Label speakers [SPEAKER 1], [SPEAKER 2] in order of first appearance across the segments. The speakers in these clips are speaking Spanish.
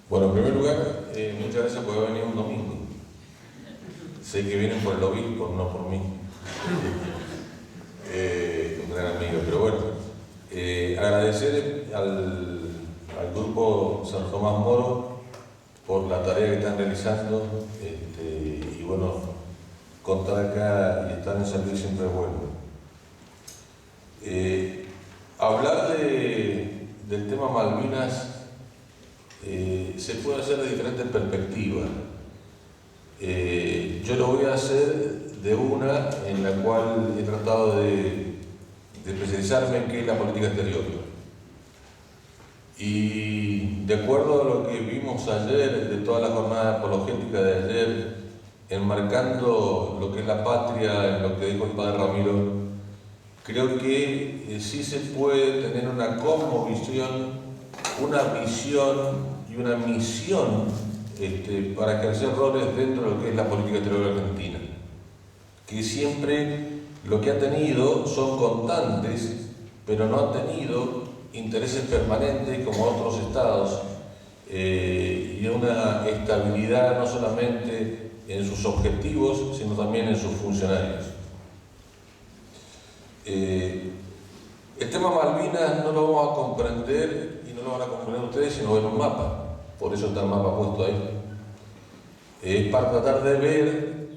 [SPEAKER 1] Bueno, en primer lugar, muchas gracias por haber venido un domingo. Sé que vienen por el obispo, no por mí. Un gran amigo, pero bueno. Agradecer al grupo San Tomás Moro por la tarea que están realizando y bueno, contar acá y estar en San Luis siempre es bueno. Hablar del tema Malvinas se puede hacer de diferentes perspectivas. Yo lo voy a hacer de una en la cual he tratado de especializarme en qué es la política exterior. Y de acuerdo a lo que vimos ayer, de toda la jornada apologética de ayer, enmarcando lo que es la patria, en lo que dijo el padre Ramiro, creo que sí se puede tener una cosmovisión, una visión y una misión para ejercer roles dentro de lo que es la política exterior argentina, que siempre lo que ha tenido son constantes, pero no ha tenido intereses permanentes como otros estados, y una estabilidad no solamente en sus objetivos, sino también en sus funcionarios. El tema Malvinas no lo vamos a comprender y no lo van a comprender ustedes si no ven un mapa, por eso está el mapa puesto ahí. Es para tratar de ver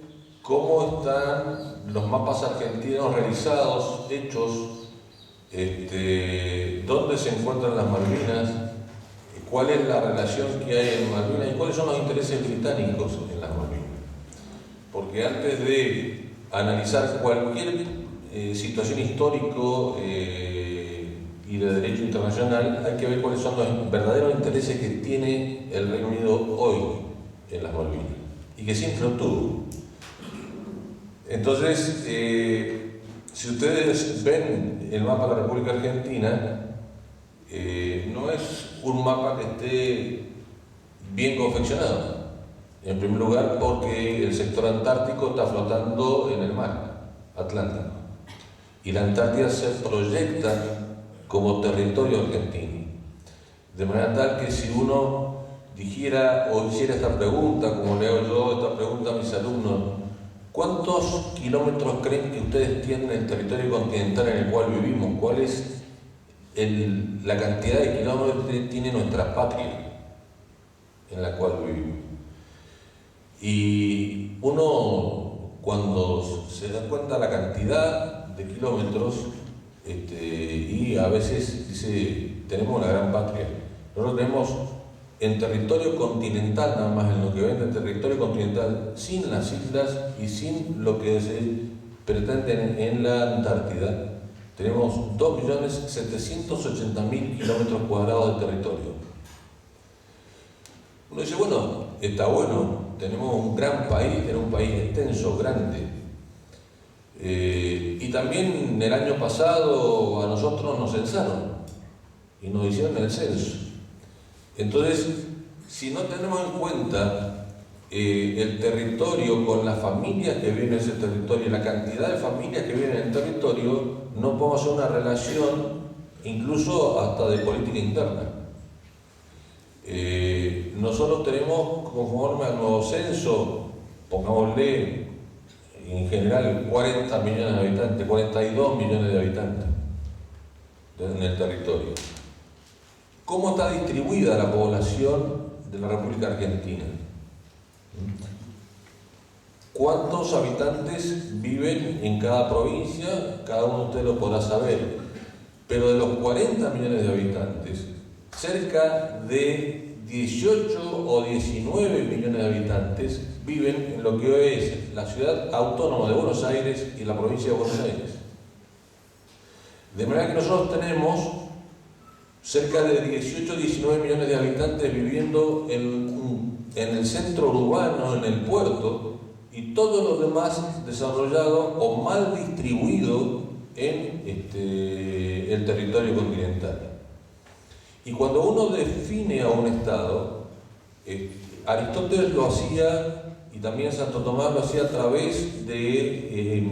[SPEAKER 1] cómo están los mapas argentinos realizados, hechos, dónde se encuentran las Malvinas, cuál es la relación que hay en Malvinas y cuáles son los intereses británicos en las Malvinas. Porque antes de analizar cualquier situación histórico y de derecho internacional, hay que ver cuáles son los verdaderos intereses que tiene el Reino Unido hoy en las Malvinas y que siempre lo tuvo. Entonces, si ustedes ven el mapa de la República Argentina, no es un mapa que esté bien confeccionado. En primer lugar, porque el sector antártico está flotando en el mar Atlántico y la Antártida se proyecta como territorio argentino. De manera tal que si uno dijera o hiciera esta pregunta, como le hago yo esta pregunta a mis alumnos, ¿cuántos kilómetros creen que ustedes tienen en el territorio continental en el cual vivimos? ¿Cuál es la cantidad de kilómetros que tiene nuestra patria en la cual vivimos? Y uno, cuando se da cuenta de la cantidad de kilómetros, y a veces dice, tenemos una gran patria. Nosotros tenemos en territorio continental, nada más en lo que ven, en territorio continental, sin las islas y sin lo que se pretende en la Antártida, tenemos 2.780.000 kilómetros cuadrados de territorio. Uno dice, bueno, está bueno, tenemos un gran país, tenemos un país extenso, grande. Y también el año pasado a nosotros nos censaron y nos hicieron el censo. Entonces, si no tenemos en cuenta el territorio con las familias que viven en ese territorio y la cantidad de familias que viven en el territorio, no podemos hacer una relación incluso hasta de política interna. Nosotros tenemos, conforme al nuevo censo, pongámosle en general 40 millones de habitantes, 42 millones de habitantes en el territorio. ¿Cómo está distribuida la población de la República Argentina? ¿Cuántos habitantes viven en cada provincia? Cada uno de ustedes lo podrá saber. Pero de los 40 millones de habitantes, cerca de 18 o 19 millones de habitantes viven en lo que hoy es la ciudad autónoma de Buenos Aires y la provincia de Buenos Aires. De manera que nosotros tenemos cerca de 18 o 19 millones de habitantes viviendo en el centro urbano, en el puerto, y todo lo demás desarrollado o mal distribuido en el territorio continental. Y cuando uno define a un Estado, Aristóteles lo hacía y también Santo Tomás lo hacía a través de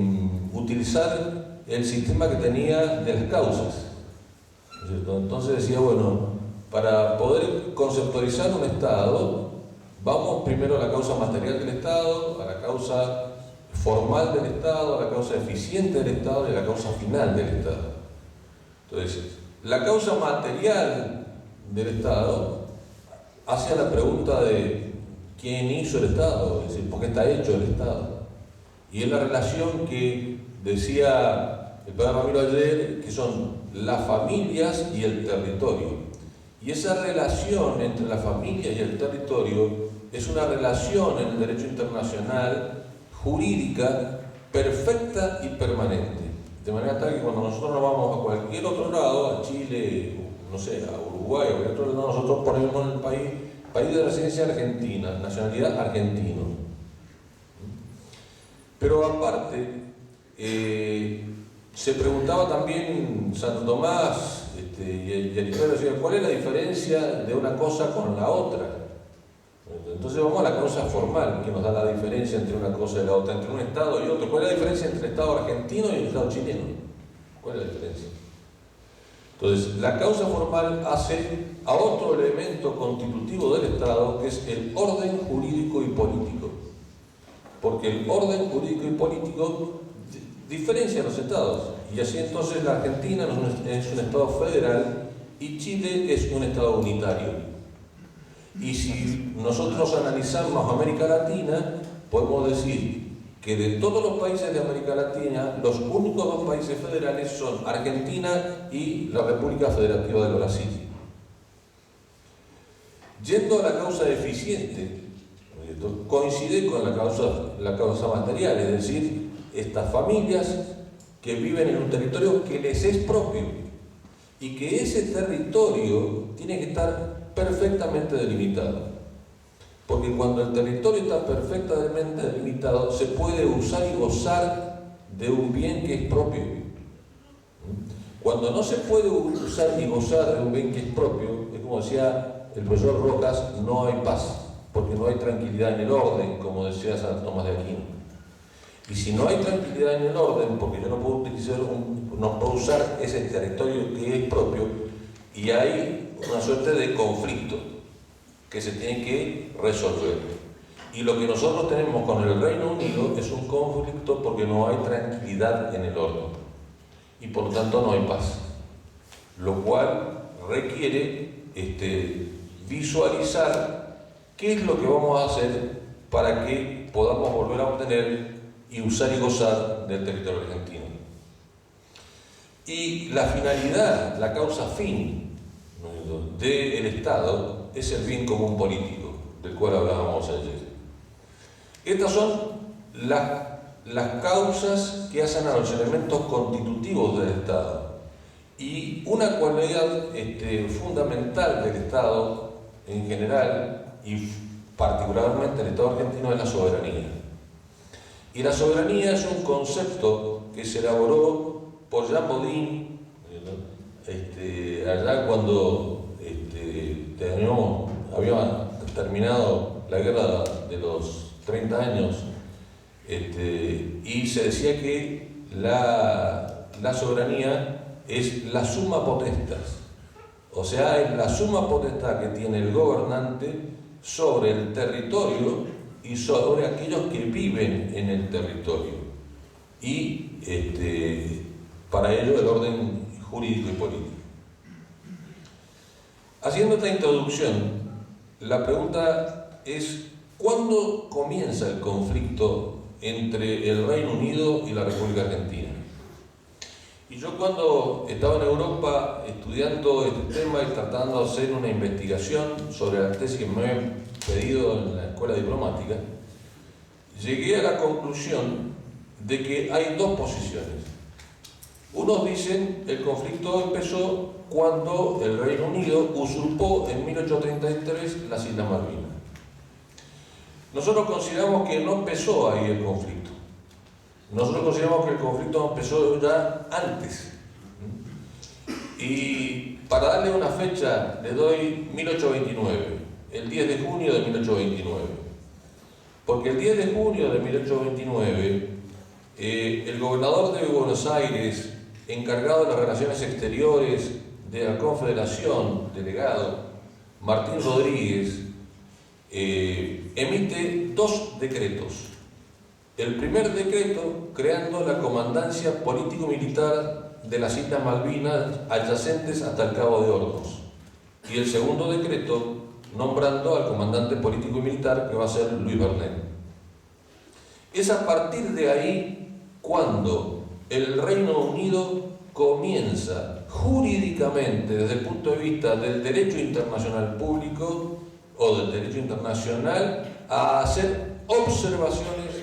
[SPEAKER 1] utilizar el sistema que tenía de las causas, ¿no es cierto? Entonces decía, bueno, para poder conceptualizar un Estado, vamos primero a la causa material del Estado, a la causa formal del Estado, a la causa eficiente del Estado y a la causa final del Estado. Entonces, la causa material del Estado hace la pregunta de quién hizo el Estado, es decir, por qué está hecho el Estado. Y es la relación que decía el padre Ramiro ayer, que son las familias y el territorio. Y esa relación entre la familia y el territorio es una relación en el derecho internacional jurídica perfecta y permanente. De manera tal que cuando nosotros nos vamos a cualquier otro lado, a Chile, no sé, a Uruguay, a cualquier otro lado, nosotros ponemos en el país de residencia argentina, nacionalidad argentino. Pero aparte, se preguntaba también Santo Tomás y Aristóteles decía, ¿cuál es la diferencia de una cosa con la otra? Entonces vamos a la causa formal, que nos da la diferencia entre una cosa y la otra, entre un Estado y otro. ¿Cuál es la diferencia entre el Estado argentino y el Estado chileno? ¿Cuál es la diferencia? Entonces, la causa formal hace a otro elemento constitutivo del Estado, que es el orden jurídico y político. Porque el orden jurídico y político diferencia los estados. Y así entonces la Argentina es un Estado federal y Chile es un Estado unitario. Y si nosotros analizamos América Latina, podemos decir que de todos los países de América Latina, los únicos dos países federales son Argentina y la República Federativa de Brasil. Yendo a la causa eficiente, coincide con la causa material, es decir, estas familias que viven en un territorio que les es propio y que ese territorio tiene que estar perfectamente delimitado. Porque cuando el territorio está perfectamente delimitado, se puede usar y gozar de un bien que es propio. Cuando no se puede usar y gozar de un bien que es propio, es como decía el profesor Rojas, no hay paz, porque no hay tranquilidad en el orden, como decía Santo Tomás de Aquino. Y si no hay tranquilidad en el orden, porque yo no puedo usar ese territorio que es propio, y hay una suerte de conflicto que se tiene que resolver. Y lo que nosotros tenemos con el Reino Unido es un conflicto porque no hay tranquilidad en el orden. Y por lo tanto no hay paz. Lo cual requiere visualizar qué es lo que vamos a hacer para que podamos volver a obtener y usar y gozar del territorio argentino. Y la finalidad, la causa fin del Estado es el bien común político, del cual hablábamos ayer. Estas son las causas que hacen a los elementos constitutivos del Estado. Y una cualidad fundamental del Estado en general, y particularmente el Estado argentino, es la soberanía. Y la soberanía es un concepto que se elaboró por Jean Bodin, allá cuando había terminado la guerra de los 30 años, y se decía que la soberanía es la summa potestas, o sea, es la suma potestad que tiene el gobernante sobre el territorio y sobre aquellos que viven en el territorio, y para ello el orden jurídico y político. Haciendo esta introducción, la pregunta es: ¿cuándo comienza el conflicto entre el Reino Unido y la República Argentina? Y yo, cuando estaba en Europa estudiando este tema y tratando de hacer una investigación sobre la tesis que me habían pedido en la escuela diplomática, llegué a la conclusión de que hay dos posiciones. Unos dicen que el conflicto empezó cuando el Reino Unido usurpó en 1833 las Islas Malvinas. Nosotros consideramos que no empezó ahí el conflicto. Nosotros consideramos que el conflicto empezó ya antes. Y para darle una fecha, le doy 1829, el 10 de junio de 1829. Porque el 10 de junio de 1829, el gobernador de Buenos Aires, encargado de las relaciones exteriores de la Confederación, delegado, Martín Rodríguez, emite 2 decretos. El primer decreto creando la comandancia político-militar de las Islas Malvinas adyacentes hasta el Cabo de Hornos. Y el segundo decreto nombrando al comandante político y militar, que va a ser Luis Bernet. Es a partir de ahí cuando el Reino Unido comienza jurídicamente, desde el punto de vista del derecho internacional público o del derecho internacional, a hacer observaciones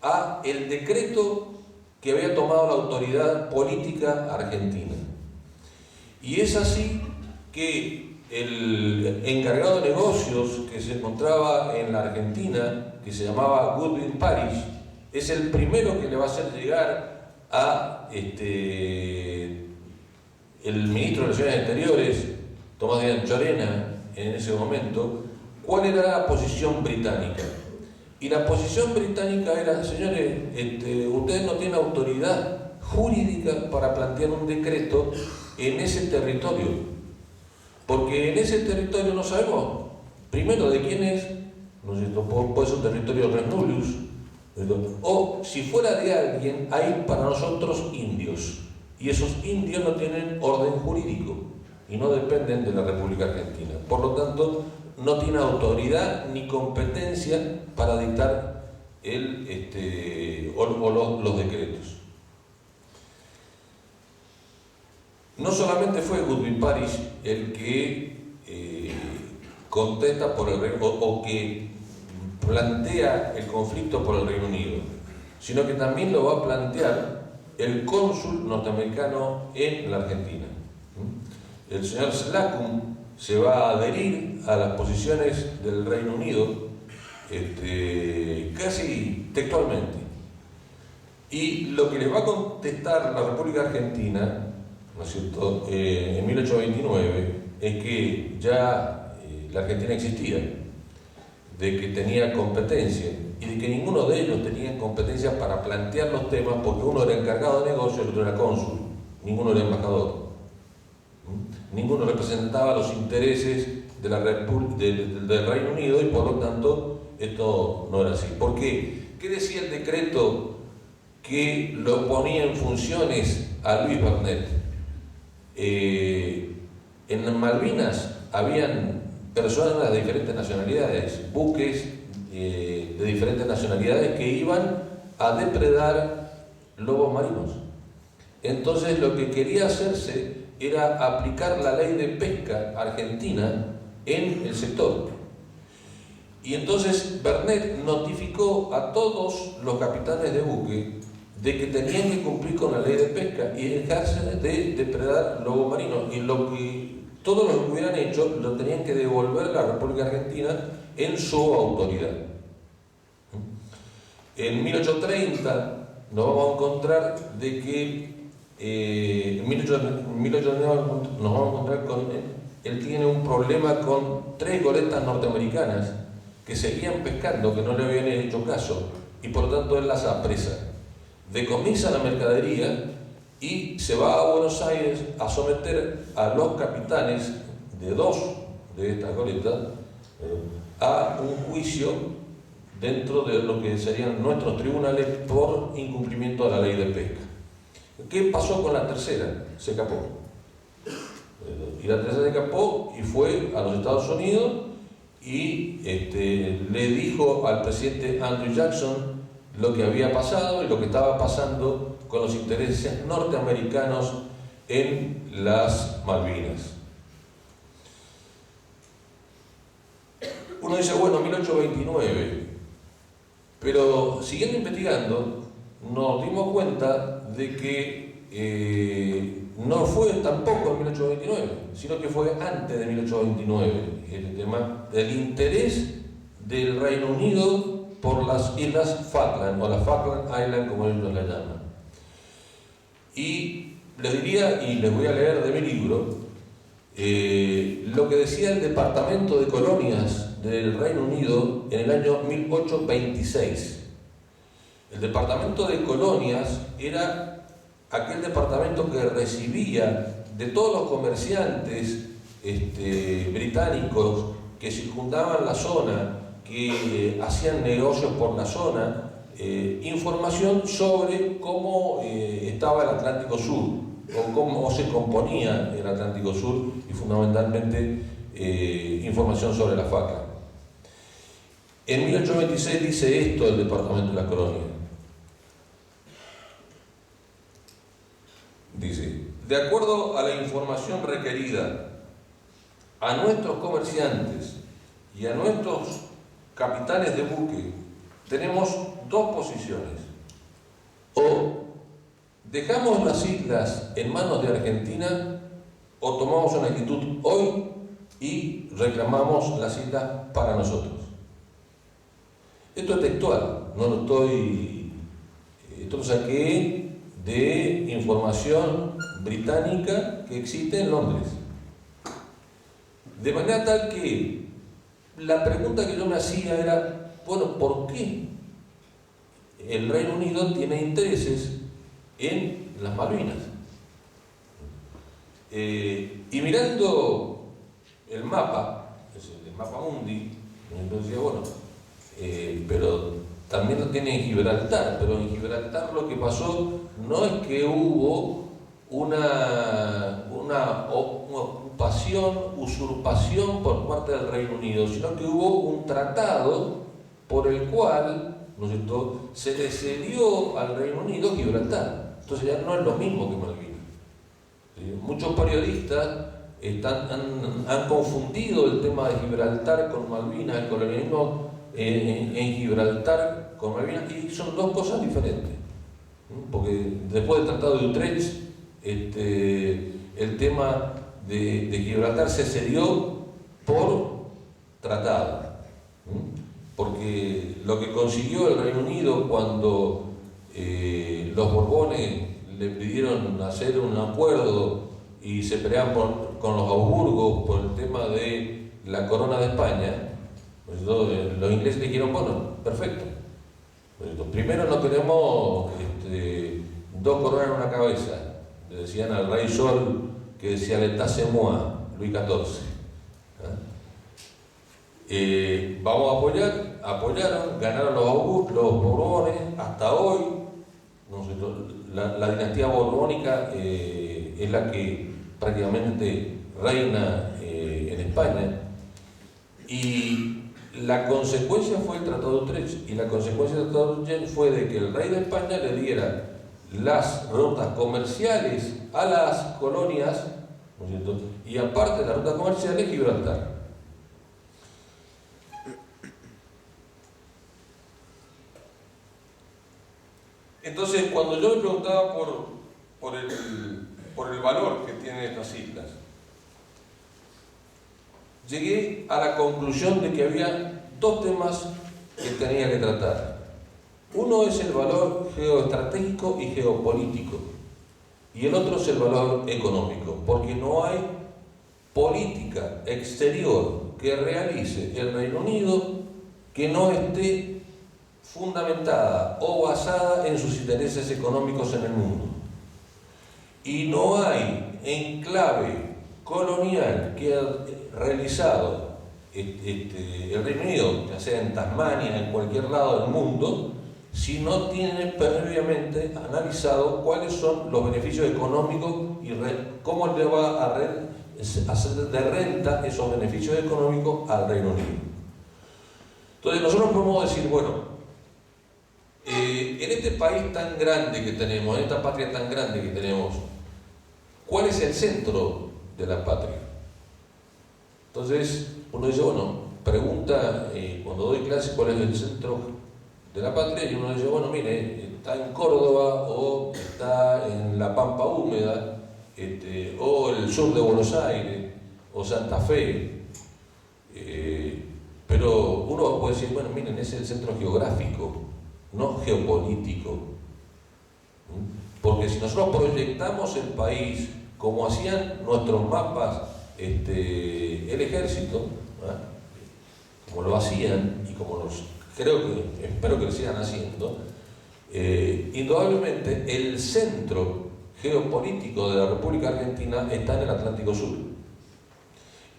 [SPEAKER 1] a el decreto que había tomado la autoridad política argentina. Y es así que el encargado de negocios que se encontraba en la Argentina, que se llamaba Goodwin Parish, es el primero que le va a hacer llegar a el ministro de Relaciones Exteriores, Tomás de Anchorena, en ese momento, cuál era la posición británica. Y la posición británica era: señores, ustedes no tienen autoridad jurídica para plantear un decreto en ese territorio, porque en ese territorio no sabemos, primero, de quién es, ¿no es cierto? Puede ser un territorio res nullius, o si fuera de alguien, hay para nosotros indios, y esos indios no tienen orden jurídico y no dependen de la República Argentina. Por lo tanto, no tiene autoridad ni competencia para dictar los decretos. No solamente fue Goodwin Parish el que contesta por el Reino, o que plantea el conflicto por el Reino Unido, sino que también lo va a plantear el cónsul norteamericano en la Argentina. El señor Slocum se va a adherir a las posiciones del Reino Unido casi textualmente. Y lo que le va a contestar la República Argentina, ¿no es cierto?, en 1829, es que ya la Argentina existía, de que tenía competencia y de que ninguno de ellos tenía competencia para plantear los temas, porque uno era encargado de negocio y el otro era cónsul, ninguno era embajador. Ninguno representaba los intereses de del Reino Unido, y por lo tanto esto no era así. ¿Por qué? ¿Qué decía el decreto que lo ponía en funciones a Luis Bernet? En Malvinas habían personas de diferentes nacionalidades, buques de diferentes nacionalidades que iban a depredar lobos marinos. Entonces lo que quería hacerse era aplicar la ley de pesca argentina en el sector. Y entonces Bernet notificó a todos los capitanes de buque de que tenían que cumplir con la ley de pesca y dejarse de depredar lobos marinos. Y todos los que hubieran hecho lo tenían que devolver a la República Argentina en su autoridad. En 1830 nos vamos a encontrar de que en 1830 nos vamos a encontrar con él tiene un problema con 3 goletas norteamericanas que seguían pescando, que no le habían hecho caso, y por lo tanto él las apresa, decomisa la mercadería y se va a Buenos Aires a someter a los capitanes de 2 de estas goletas a un juicio dentro de lo que serían nuestros tribunales por incumplimiento de la ley de pesca. ¿Qué pasó con la tercera? Se escapó. Y la tercera se escapó y fue a los Estados Unidos y le dijo al presidente Andrew Jackson lo que había pasado y lo que estaba pasando con los intereses norteamericanos en las Malvinas. Uno dice, bueno, 1829, pero siguiendo investigando nos dimos cuenta de que no fue tampoco en 1829, sino que fue antes de 1829, el tema del interés del Reino Unido por las Islas Falkland, o las Falkland Islands como ellos la llaman. Y les diría, y les voy a leer de mi libro, lo que decía el Departamento de Colonias del Reino Unido en el año 1826. El Departamento de Colonias era aquel departamento que recibía de todos los comerciantes británicos que circundaban la zona, que hacían negocios por la zona, información sobre cómo estaba el Atlántico Sur, o cómo se componía el Atlántico Sur, y fundamentalmente información sobre la FACA. En 1826 dice esto el Departamento de la Colonia. Dice: de acuerdo a la información requerida a nuestros comerciantes y a nuestros capitanes de buque, tenemos dos posiciones: o dejamos las islas en manos de Argentina, o tomamos una actitud hoy y reclamamos las islas para nosotros. Esto es textual, no lo estoy... Esto lo saqué de información británica que existe en Londres. De manera tal que la pregunta que yo me hacía era, bueno, ¿por qué el Reino Unido tiene intereses en las Malvinas? Y mirando el mapa mundi, yo decía, bueno, pero también lo tiene en Gibraltar, pero en Gibraltar lo que pasó no es que hubo una ocupación, usurpación por parte del Reino Unido, sino que hubo un tratado por el cual, ¿no es cierto?, se le cedió al Reino Unido Gibraltar. Entonces ya no es lo mismo que Malvinas. ¿Sí? Muchos periodistas han confundido el tema de Gibraltar con Malvinas, el colonialismo en Gibraltar con Malvinas, y son dos cosas diferentes. Porque después del Tratado de Utrecht, el tema de Gibraltar se cedió por tratado. Porque lo que consiguió el Reino Unido cuando los Borbones le pidieron hacer un acuerdo y se peleaban con los Habsburgos por el tema de la corona de España, pues los ingleses dijeron, bueno, perfecto. Pues, primero no queremos dos coronas en una cabeza. Le decían al rey Sol que decía l'État c'est moi, Luis XIV. Vamos a apoyar, apoyaron, ganaron los Borbones, hasta hoy, ¿no? La dinastía borbónica es la que prácticamente reina en España, y la consecuencia fue el Tratado de Utrecht, y la consecuencia del Tratado de Utrecht fue de que el rey de España le diera las rutas comerciales a las colonias, ¿no es cierto?, y aparte de las rutas comerciales, Gibraltar. Entonces, cuando yo me preguntaba por el valor que tienen estas islas, llegué a la conclusión de que había dos temas que tenía que tratar. Uno es el valor geoestratégico y geopolítico, y el otro es el valor económico, porque no hay política exterior que realice el Reino Unido que no esté fundamentada o basada en sus intereses económicos en el mundo. Y no hay enclave colonial que ha realizado el Reino Unido, ya sea en Tasmania, en cualquier lado del mundo, si no tiene previamente analizado cuáles son los beneficios económicos y cómo le va a hacer de renta esos beneficios económicos al Reino Unido. Entonces nosotros podemos decir, bueno, en este país tan grande que tenemos, en esta patria tan grande que tenemos, ¿cuál es el centro de la patria? Entonces uno dice, bueno, pregunta cuando doy clase cuál es el centro de la patria, y uno dice, bueno, mire, está en Córdoba, o está en la Pampa Húmeda, o el sur de Buenos Aires, o Santa Fe. Pero uno puede decir, bueno, miren, ese es el centro geográfico, no geopolítico. Porque si nosotros proyectamos el país como hacían nuestros mapas el ejército, como lo hacían y como espero que lo sigan haciendo, indudablemente el centro geopolítico de la República Argentina está en el Atlántico Sur.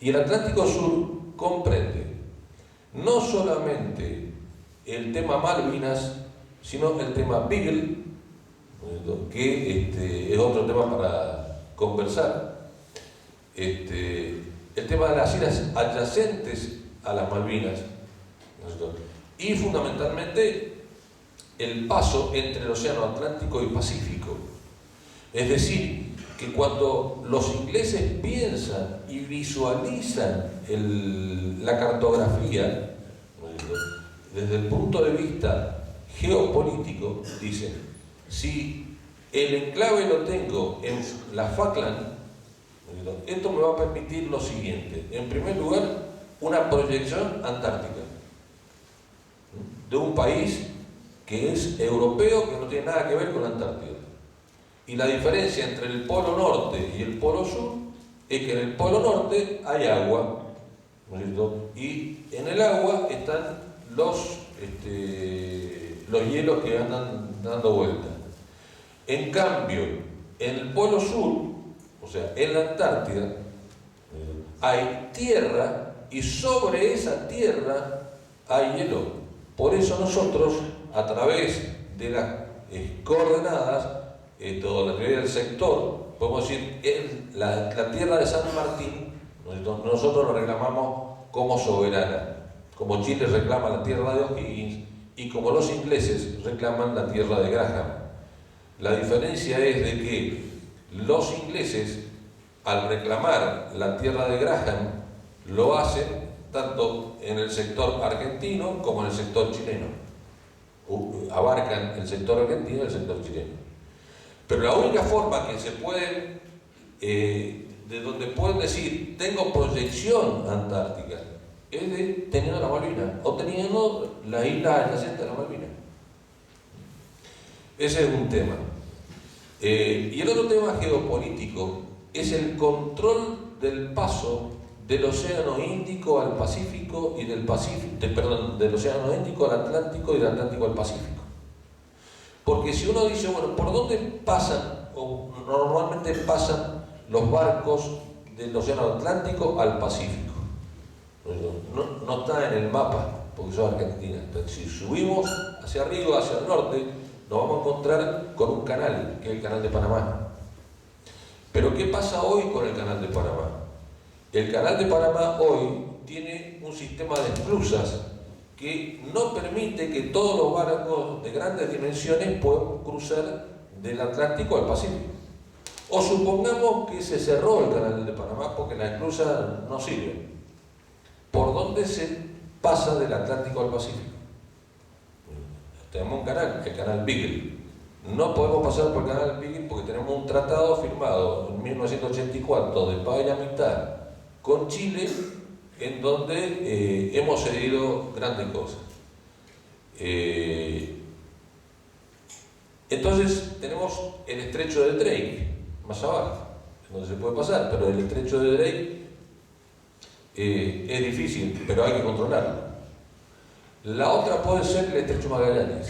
[SPEAKER 1] Y el Atlántico Sur comprende no solamente el tema Malvinas, sino el tema Beagle, que es otro tema para conversar, el tema de las islas adyacentes a las Malvinas, y fundamentalmente el paso entre el Océano Atlántico y Pacífico. Es decir, que cuando los ingleses piensan y visualizan la cartografía, desde el punto de vista geopolítico, dicen, si el enclave lo tengo en las Falkland, esto me va a permitir lo siguiente: en primer lugar, una proyección antártica de un país que es europeo, que no tiene nada que ver con la Antártida. Y la diferencia entre el polo norte y el polo sur es que en el polo norte hay agua, ¿no es cierto? Y en el agua están los hielos que andan dando vuelta. En cambio, en el polo sur, o sea, en la Antártida, hay tierra y sobre esa tierra hay hielo. Por eso nosotros, a través de las coordenadas, la teoría del sector, podemos decir, en la tierra de San Martín, nosotros lo reclamamos como soberana, como Chile reclama la tierra de O'Higgins y como los ingleses reclaman la tierra de Graham. La diferencia es de que los ingleses, al reclamar la tierra de Graham, lo hacen tanto en el sector argentino como en el sector chileno. Abarcan el sector argentino y el sector chileno. Pero la única forma que se pueden, de donde pueden decir, tengo proyección antártica, es de teniendo la Malvina o teniendo la isla adyacente a la Malvina. Ese es un tema. Y el otro tema geopolítico es el control del paso del Océano Índico al Pacífico y del Océano Índico al Atlántico y del Atlántico al Pacífico. Porque si uno dice, bueno, ¿por dónde pasan, o normalmente pasan los barcos del Océano Atlántico al Pacífico? No está en el mapa, porque son Argentina. Entonces, si subimos hacia arriba, hacia el norte, nos vamos a encontrar con un canal, que es el Canal de Panamá. Pero ¿qué pasa hoy con el Canal de Panamá? El Canal de Panamá hoy tiene un sistema de esclusas que no permite que todos los barcos de grandes dimensiones puedan cruzar del Atlántico al Pacífico. O supongamos que se cerró el Canal de Panamá porque las esclusas no sirven. ¿Por dónde se pasa del Atlántico al Pacífico? Tenemos un canal, el canal Beagle. No podemos pasar por el canal Beagle porque tenemos un tratado firmado en 1984 de paz y amistad con Chile, en donde hemos cedido grandes cosas. Entonces tenemos el estrecho de Drake, más abajo, donde se puede pasar, pero el estrecho de Drake es difícil, pero hay que controlarlo. La otra puede ser el estrecho de Magallanes.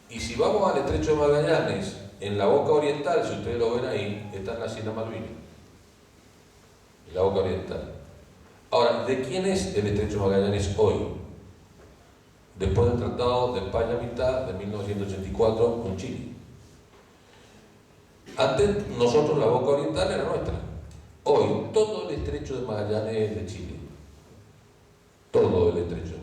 [SPEAKER 1] Y si vamos al estrecho de Magallanes, en la boca oriental, si ustedes lo ven ahí, están las Islas Malvinas. En la boca oriental. Ahora, ¿de quién es el estrecho de Magallanes hoy? Después del Tratado de Paz y Amistad de 1984 con Chile. Antes, nosotros la boca oriental era nuestra. Hoy, todo el estrecho de Magallanes es de Chile. Todo el estrecho de Magallanes.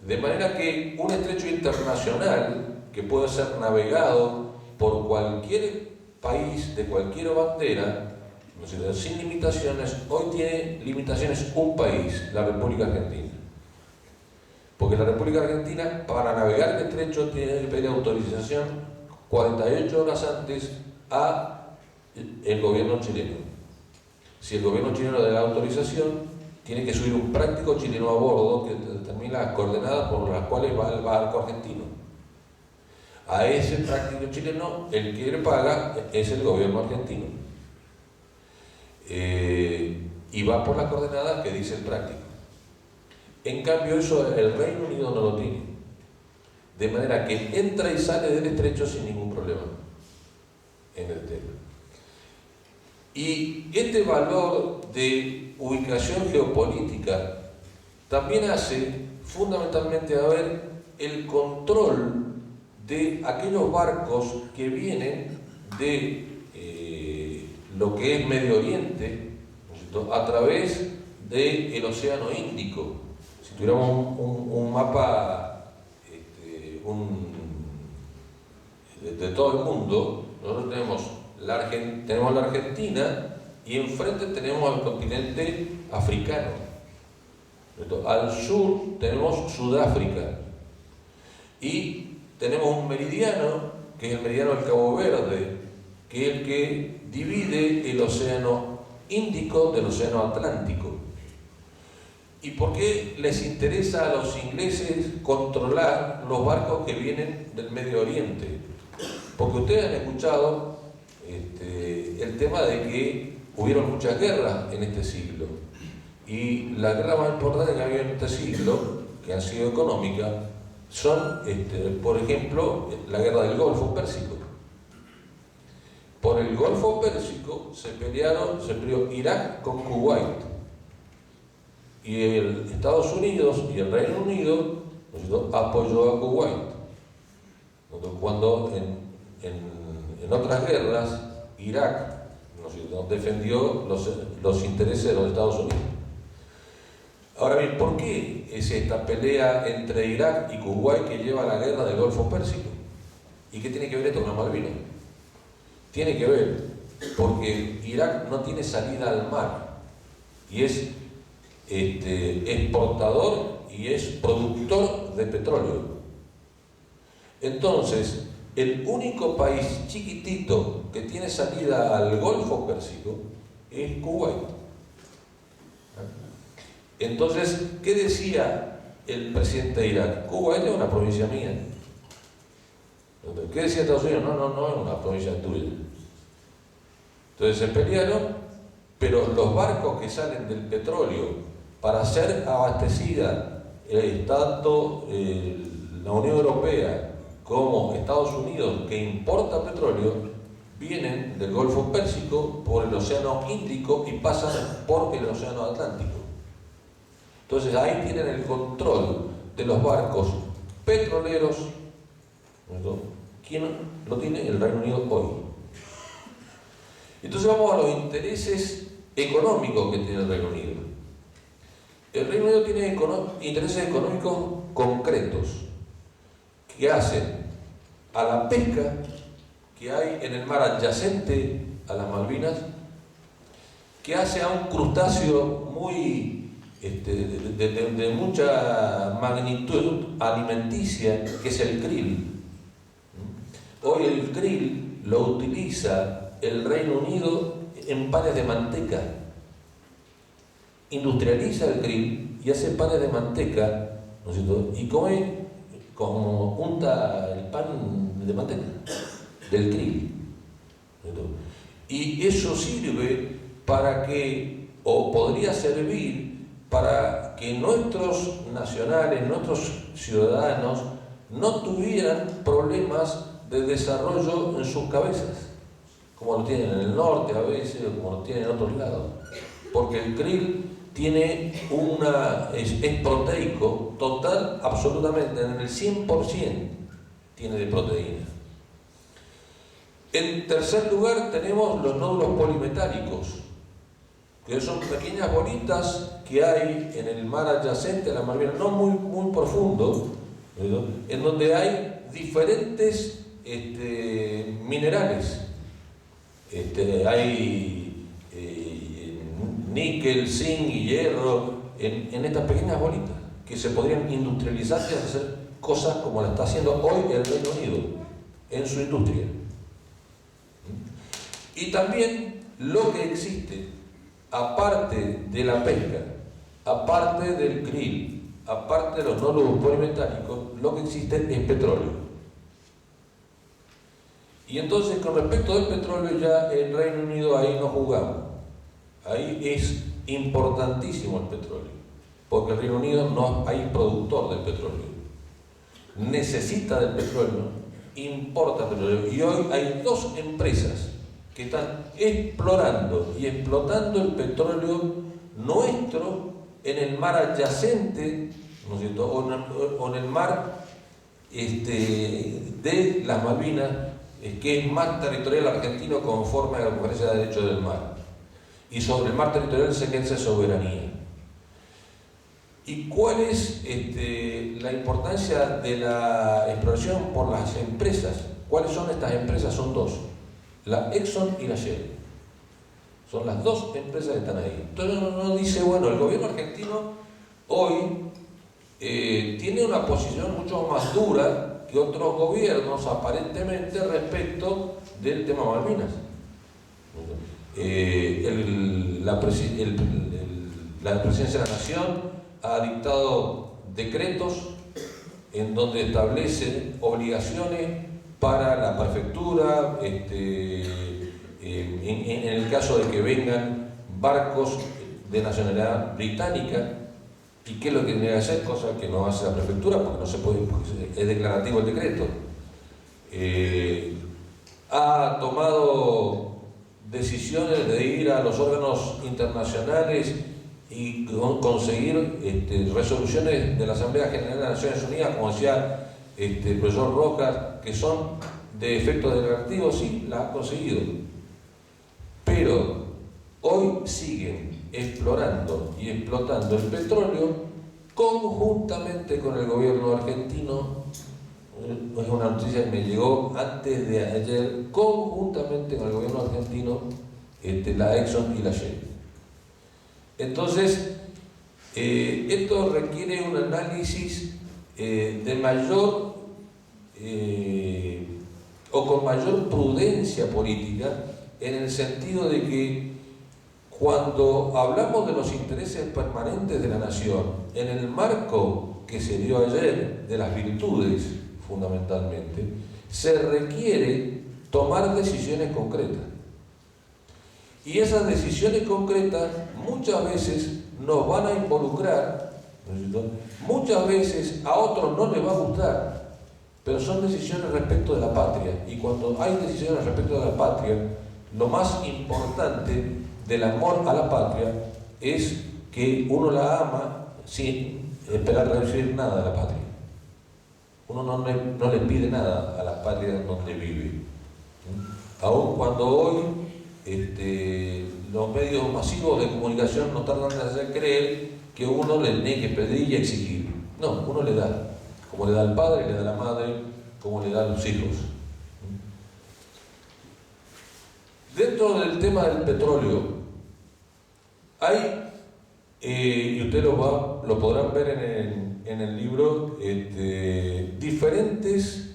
[SPEAKER 1] De manera que un estrecho internacional que puede ser navegado por cualquier país de cualquier bandera, sin limitaciones, hoy tiene limitaciones un país, la República Argentina. Porque la República Argentina, para navegar el estrecho, tiene que pedir autorización 48 horas antes al gobierno chileno. Si el gobierno chileno le da la autorización, tiene que subir un práctico chileno a bordo que determina las coordenadas por las cuales va el barco argentino. A ese práctico chileno, el que le paga es el gobierno argentino. Y va por las coordenadas que dice el práctico. En cambio, eso el Reino Unido no lo tiene. De manera que entra y sale del estrecho sin ningún problema en el tema. Y este valor de ubicación geopolítica también hace fundamentalmente el control de aquellos barcos que vienen de lo que es Medio Oriente, ¿no?, a través del Océano Índico. Si tuviéramos un mapa de todo el mundo, nosotros tenemos la Argentina y enfrente tenemos al continente africano. Al sur tenemos Sudáfrica y tenemos un meridiano, que es el meridiano del Cabo Verde, que es el que divide el Océano Índico del Océano Atlántico. ¿Y por qué les interesa a los ingleses controlar los barcos que vienen del Medio Oriente? Porque ustedes han escuchado el tema de que hubieron muchas guerras en este siglo. Y la guerra más importante que ha habido en este siglo, que han sido económicas, son, por ejemplo, la guerra del Golfo Pérsico. Por el Golfo Pérsico se peleó Irak con Kuwait. Y Estados Unidos y el Reino Unido, ¿no?, apoyó a Kuwait. Cuando en otras guerras, Irak, ¿no?, defendió los intereses de los Estados Unidos. Ahora bien, ¿por qué es esta pelea entre Irak y Kuwait que lleva a la guerra del Golfo Pérsico? ¿Y qué tiene que ver esto con las Malvinas? Tiene que ver porque Irak no tiene salida al mar y es exportador y es productor de petróleo. Entonces, el único país chiquitito que tiene salida al Golfo Pérsico es Kuwait. Entonces, ¿qué decía el presidente de Irak? Kuwait es una provincia mía. ¿Qué decía Estados Unidos? No es una provincia tuya. Entonces se pelearon, pero los barcos que salen del petróleo para ser abastecida tanto la Unión Europea como Estados Unidos, que importa petróleo, vienen del Golfo Pérsico por el Océano Índico y pasan por el Océano Atlántico. Entonces ahí tienen el control de los barcos petroleros. ¿Quién lo tiene? El Reino Unido hoy. Entonces vamos a los intereses económicos que tiene el Reino Unido. El Reino Unido tiene intereses económicos concretos que hacen a la pesca que hay en el mar adyacente a las Malvinas, que hace a un crustáceo muy de mucha magnitud alimenticia, que es el krill. Hoy el krill lo utiliza el Reino Unido en panes de manteca. Industrializa el krill y hace panes de manteca, ¿no es cierto?, y come como unta el pan de manteca del krill, ¿no es cierto? Y eso sirve para que, o podría servir para que nuestros nacionales, nuestros ciudadanos, no tuvieran problemas de desarrollo en sus cabezas, como lo tienen en el norte a veces, o como lo tienen en otros lados. Porque el krill tiene es proteico total, absolutamente, en el 100% tiene de proteína. En tercer lugar tenemos los nódulos polimetálicos, que son pequeñas bolitas que hay en el mar adyacente a la Malvinas, no muy profundo, ¿no?, en donde hay diferentes minerales. Hay níquel, zinc y hierro en estas pequeñas bolitas que se podrían industrializar y hacer cosas como la está haciendo hoy el Reino Unido en su industria. Y también lo que existe, aparte de la pesca, aparte del krill, aparte de los nódulos polimetálicos, lo que existe es petróleo. Y entonces, con respecto del petróleo, ya el Reino Unido ahí no jugamos. Ahí es importantísimo el petróleo, porque el Reino Unido no es un país productor del petróleo. Necesita del petróleo, importa petróleo. Y hoy hay dos empresas que están explorando y explotando el petróleo nuestro en el mar adyacente, ¿no es cierto?, o en el mar de las Malvinas, que es más territorial argentino conforme a la Conferencia de Derechos del Mar. Y sobre el mar territorial se ejerce soberanía. ¿Y cuál es la importancia de la exploración por las empresas? ¿Cuáles son estas empresas? Son dos, la Exxon y la Shell. Son las dos empresas que están ahí. Entonces uno dice, bueno, el gobierno argentino hoy tiene una posición mucho más dura que otros gobiernos, aparentemente, respecto del tema Malvinas. La Presidencia de la Nación ha dictado decretos en donde establece obligaciones para la prefectura, en el caso de que vengan barcos de nacionalidad británica. ¿Y qué es lo que tiene que hacer? Cosa que no hace la prefectura porque no se puede, porque es declarativo el decreto. Ha tomado decisiones de ir a los órganos internacionales y conseguir resoluciones de la Asamblea General de las Naciones Unidas, como decía el profesor Rojas, que son de efecto declarativo. Sí, las ha conseguido. Pero hoy siguen explorando y explotando el petróleo conjuntamente con el gobierno argentino. Es una noticia que me llegó antes de ayer, conjuntamente con el gobierno argentino, la Exxon y la Shell. Entonces, esto requiere un análisis de mayor o con mayor prudencia política, en el sentido de que cuando hablamos de los intereses permanentes de la nación, en el marco que se dio ayer de las virtudes, fundamentalmente, se requiere tomar decisiones concretas. Y esas decisiones concretas muchas veces nos van a involucrar, ¿no? Muchas veces a otros no les va a gustar, pero son decisiones respecto de la patria. Y cuando hay decisiones respecto de la patria, lo más importante del amor a la patria es que uno la ama sin esperar recibir nada de la patria. Uno no le pide nada a la patria donde vive. Aun cuando hoy los medios masivos de comunicación no tardan en hacer creer que uno le tiene que pedir y exigir. No, uno le da, como le da al padre, le da a la madre, como le da a los hijos. Dentro del tema del petróleo, hay, y ustedes lo podrán ver en el libro, diferentes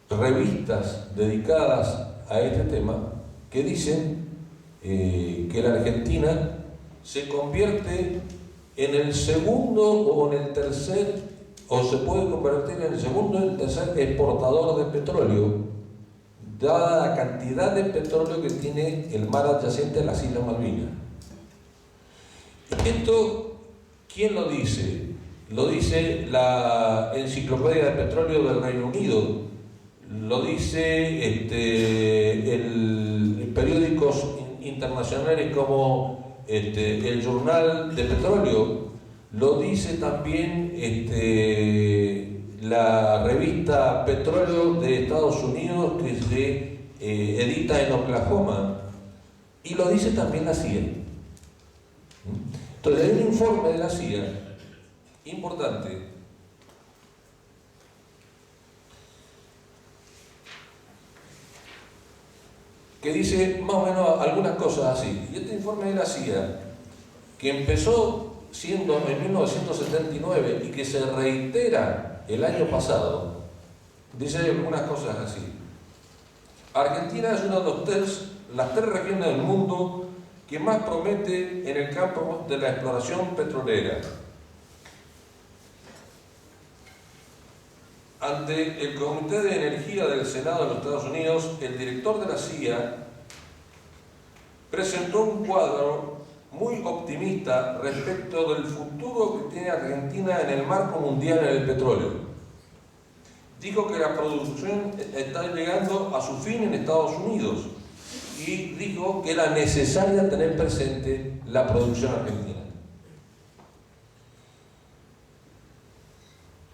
[SPEAKER 1] revistas dedicadas a este tema que dicen que la Argentina se convierte en el segundo o en el tercer, o se puede convertir en el segundo o el tercer exportador de petróleo, dada la cantidad de petróleo que tiene el mar adyacente a las Islas Malvinas. Esto, ¿quién lo dice? Lo dice la Enciclopedia de Petróleo del Reino Unido, lo dice periódicos internacionales como el Journal de Petróleo, lo dice también la revista Petróleo de Estados Unidos, que se edita en Oklahoma, y lo dice también la CIA. Entonces hay un informe de la CIA importante que dice más o menos algunas cosas así. Y este informe de la CIA, que empezó siendo en 1979 y que se reitera el año pasado, dice algunas cosas así. Argentina es una de las tres regiones del mundo que más promete en el campo de la exploración petrolera. Ante el Comité de Energía del Senado de los Estados Unidos, el director de la CIA presentó un cuadro muy optimista respecto del futuro que tiene Argentina en el marco mundial en el petróleo. dijo que la producción está llegando a su fin en Estados Unidos y dijo que era necesaria tener presente la producción argentina.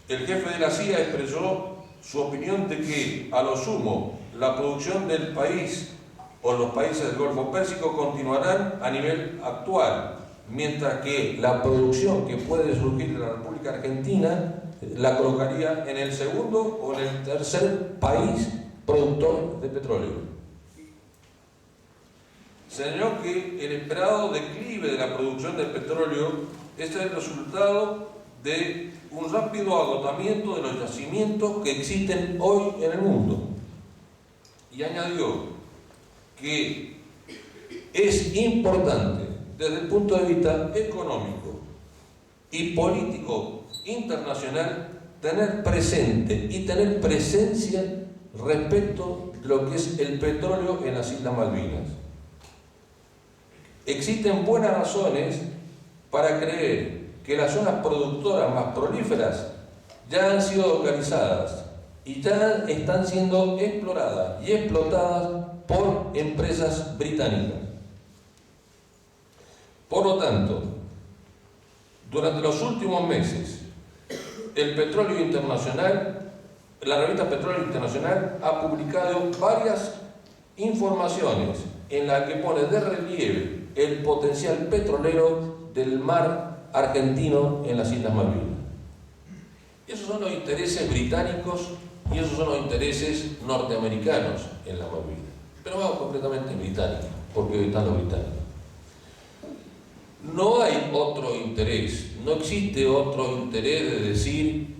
[SPEAKER 1] El jefe de la CIA expresó su opinión de que, a lo sumo, la producción del país o los países del Golfo Pérsico continuarán a nivel actual, mientras que la producción que puede surgir de la República Argentina la colocaría en el segundo o en el tercer país productor de petróleo. Señaló que el esperado declive de la producción de petróleo es el resultado de un rápido agotamiento de los yacimientos que existen hoy en el mundo. Y añadió que es importante desde el punto de vista económico y político internacional tener presente y tener presencia respecto de lo que es el petróleo en las Islas Malvinas. Existen buenas razones para creer que las zonas productoras más prolíferas ya han sido localizadas y ya están siendo exploradas y explotadas por empresas británicas. Por lo tanto, durante los últimos meses, el Petróleo Internacional, la revista Petróleo Internacional ha publicado varias informaciones en las que pone de relieve el potencial petrolero del mar argentino en las Islas Malvinas. Esos son los intereses británicos y esos son los intereses norteamericanos en las Malvinas. Pero vamos completamente británicos, porque hoy están los británicos. No hay otro interés, no existe otro interés de decir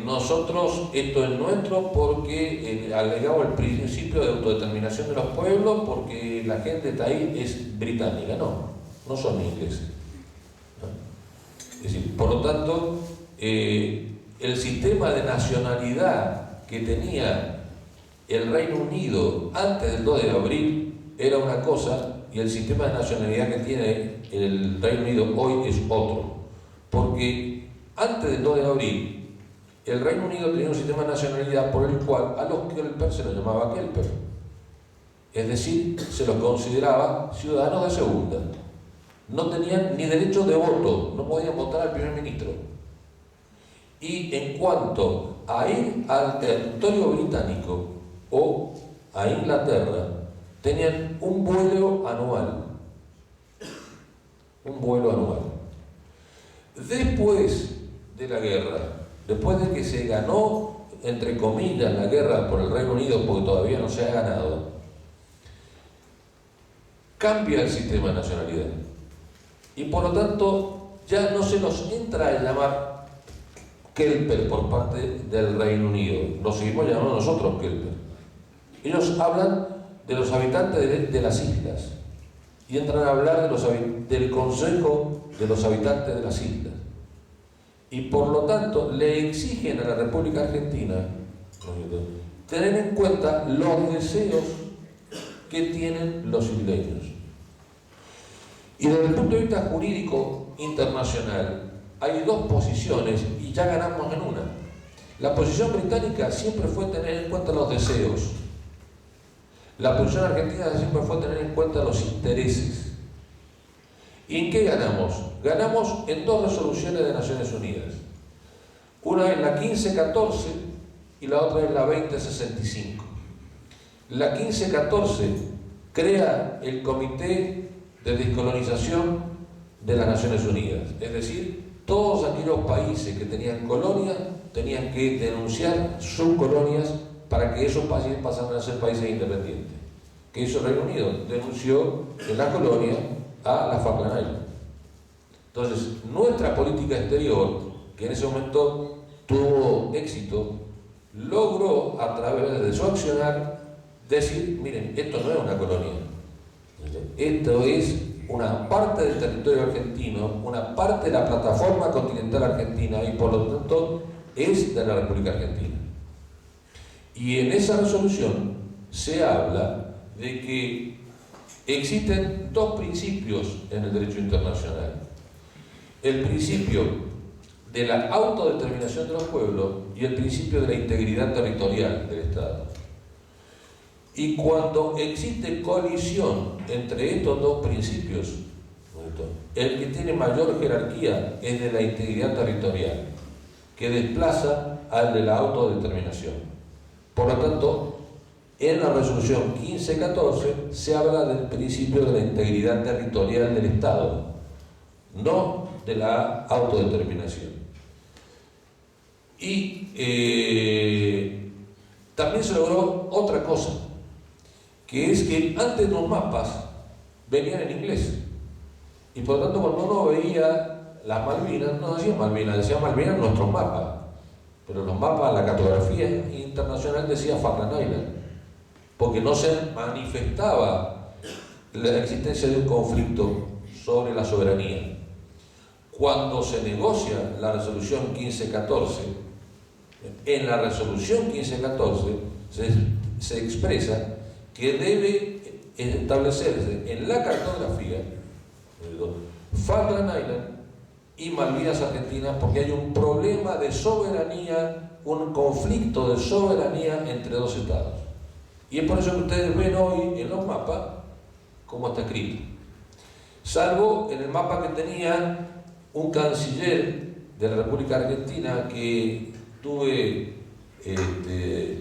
[SPEAKER 1] nosotros, esto es nuestro porque alegamos el principio de autodeterminación de los pueblos porque la gente está ahí es británica. No son ingleses. ¿No? Es decir, por lo tanto, el sistema de nacionalidad que tenía el Reino Unido antes del 2 de abril era una cosa y el sistema de nacionalidad que tiene el Reino Unido hoy es otro. Porque antes del 2 de abril, el Reino Unido tenía un sistema de nacionalidad por el cual a los Kelper se los llamaba Kelper. Es decir, se los consideraba ciudadanos de segunda. No tenían ni derecho de voto, no podían votar al primer ministro. Y en cuanto a ir al territorio británico o a Inglaterra, tenían un vuelo anual. Un vuelo anual. Después de la guerra, después de que se ganó, entre comillas, la guerra por el Reino Unido, porque todavía no se ha ganado, cambia el sistema de nacionalidad. Y por lo tanto, ya no se nos entra a llamar Kelper por parte del Reino Unido. Lo seguimos llamando nosotros Kelper. Ellos hablan de los habitantes de las islas y entran a hablar del Consejo de los Habitantes de las Islas. Y por lo tanto le exigen a la República Argentina tener en cuenta los deseos que tienen los isleños. Y desde el punto de vista jurídico internacional hay dos posiciones y ya ganamos en una. La posición británica siempre fue tener en cuenta los deseos. La posición argentina siempre fue tener en cuenta los intereses. ¿Y en qué ganamos? Ganamos en dos resoluciones de Naciones Unidas. Una es la 1514 y la otra es la 2065. La 1514 crea el Comité de Descolonización de las Naciones Unidas. Es decir, todos aquellos países que tenían colonias tenían que denunciar sus colonias para que esos países pasaran a ser países independientes. ¿Qué hizo el Reino Unido? Denunció en la colonia a la Falkland Islands. Entonces, nuestra política exterior, que en ese momento tuvo éxito, logró a través de su accionar decir, miren, esto no es una colonia, esto es una parte del territorio argentino, una parte de la plataforma continental argentina y por lo tanto es de la República Argentina. Y en esa resolución se habla de que existen dos principios en el derecho internacional. El principio de la autodeterminación de los pueblos y el principio de la integridad territorial del Estado. Y cuando existe colisión entre estos dos principios, el que tiene mayor jerarquía es de la integridad territorial, que desplaza al de la autodeterminación. Por lo tanto, en la resolución 1514 se habla del principio de la integridad territorial del Estado, no de la autodeterminación. Y también se logró otra cosa, que es que antes los mapas venían en inglés. Y por lo tanto, cuando uno veía las Malvinas, no decía Malvinas nuestros mapas. Pero los mapas, la cartografía internacional decía Falkland Island, porque no se manifestaba la existencia de un conflicto sobre la soberanía. Cuando se negocia la resolución 1514, en la resolución 1514 se expresa que debe establecerse en la cartografía Falkland Island y Malvinas Argentinas, porque hay un problema de soberanía, un conflicto de soberanía entre dos estados. Y es por eso que ustedes ven hoy en los mapas cómo está escrito. Salvo en el mapa que tenía un canciller de la República Argentina que tuve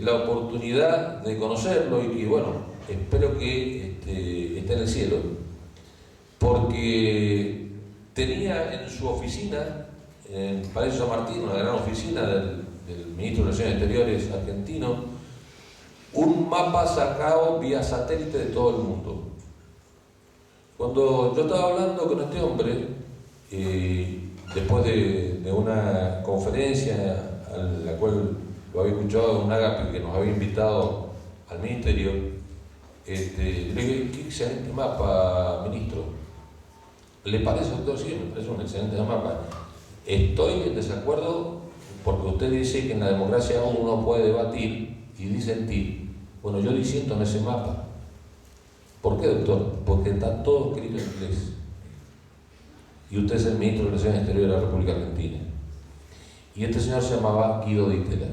[SPEAKER 1] la oportunidad de conocerlo y que, bueno, espero que esté en el cielo, porque tenía en su oficina, en Palacio San Martín, una gran oficina del ministro de Relaciones Exteriores argentino, un mapa sacado vía satélite de todo el mundo. Cuando yo estaba hablando con este hombre, después de una conferencia a la cual lo había escuchado un ágape que nos había invitado al ministerio, le dije, qué excelente mapa, ministro. ¿Le parece, doctor? Sí, me parece un excelente mapa. Estoy en desacuerdo porque usted dice que en la democracia uno puede debatir y disentir. Bueno, yo disiento en ese mapa. ¿Por qué, doctor? Porque está todo escrito en inglés. Y usted es el ministro de Relaciones Exteriores de la República Argentina. Y este señor se llamaba Guido Di Tella,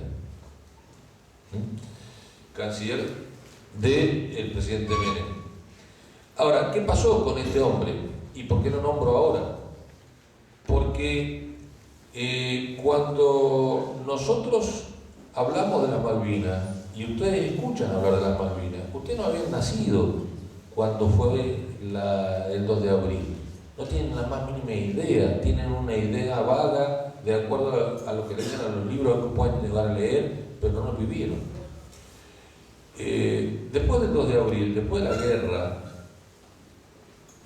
[SPEAKER 1] canciller del presidente Menem. Ahora, ¿qué pasó con este hombre? ¿Y por qué lo nombro ahora? Porque cuando nosotros hablamos de las Malvinas y ustedes escuchan hablar de las Malvinas, ustedes no habían nacido cuando fue el 2 de abril. No tienen la más mínima idea, tienen una idea vaga de acuerdo a lo que leen a los libros que pueden llegar a leer, pero no lo vivieron. Después del 2 de abril, después de la guerra,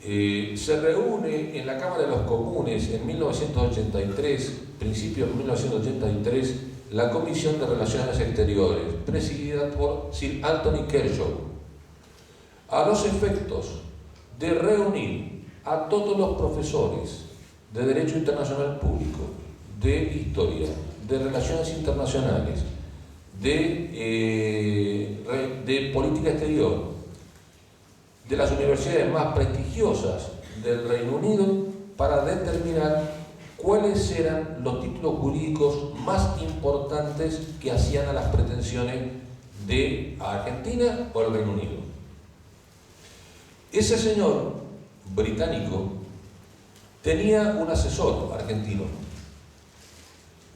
[SPEAKER 1] se reúne en la Cámara de los Comunes en 1983, principios de 1983, la Comisión de Relaciones Exteriores, presidida por Sir Anthony Kershaw, a los efectos de reunir a todos los profesores de Derecho Internacional Público, de Historia, de Relaciones Internacionales, de Política Exterior, de las universidades más prestigiosas del Reino Unido, para determinar cuáles eran los títulos jurídicos más importantes que hacían a las pretensiones de Argentina o el Reino Unido. Ese señor británico tenía un asesor argentino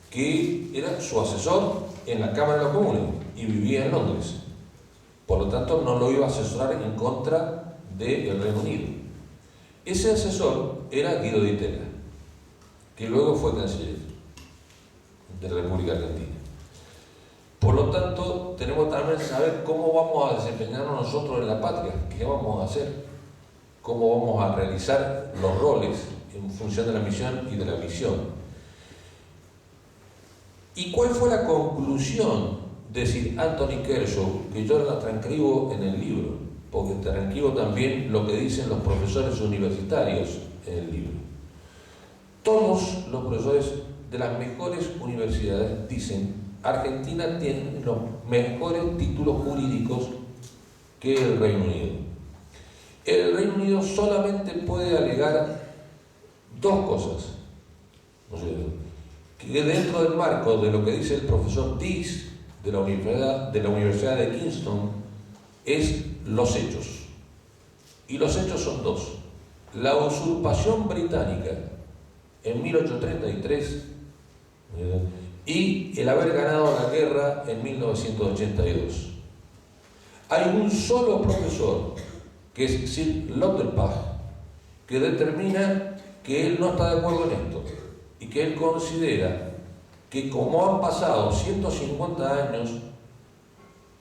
[SPEAKER 1] que era su asesor en la Cámara de los Comunes y vivía en Londres. Por lo tanto, no lo iba a asesorar en contra del Reino Unido. Ese asesor era Guido Di Tella, que luego fue canciller de la República Argentina. Por lo tanto, tenemos también que saber cómo vamos a desempeñarnos nosotros en la patria, qué vamos a hacer, cómo vamos a realizar los roles en función de la misión y de la visión. ¿Y cuál fue la conclusión de Sir Anthony Kershaw? Que yo la transcribo en el libro, porque transcribo también lo que dicen los profesores universitarios en el libro. Todos los profesores de las mejores universidades dicen: Argentina tiene los mejores títulos jurídicos que el Reino Unido. El Reino Unido solamente puede alegar dos cosas, ¿no es cierto? que dentro del marco de lo que dice el profesor Dees de la Universidad de Kingston es los hechos. Y los hechos son dos: la usurpación británica en 1833 y el haber ganado la guerra en 1982. Hay un solo profesor, que es Sir Lauterpacht, que determina que él no está de acuerdo en esto y que él considera que como han pasado 150 años,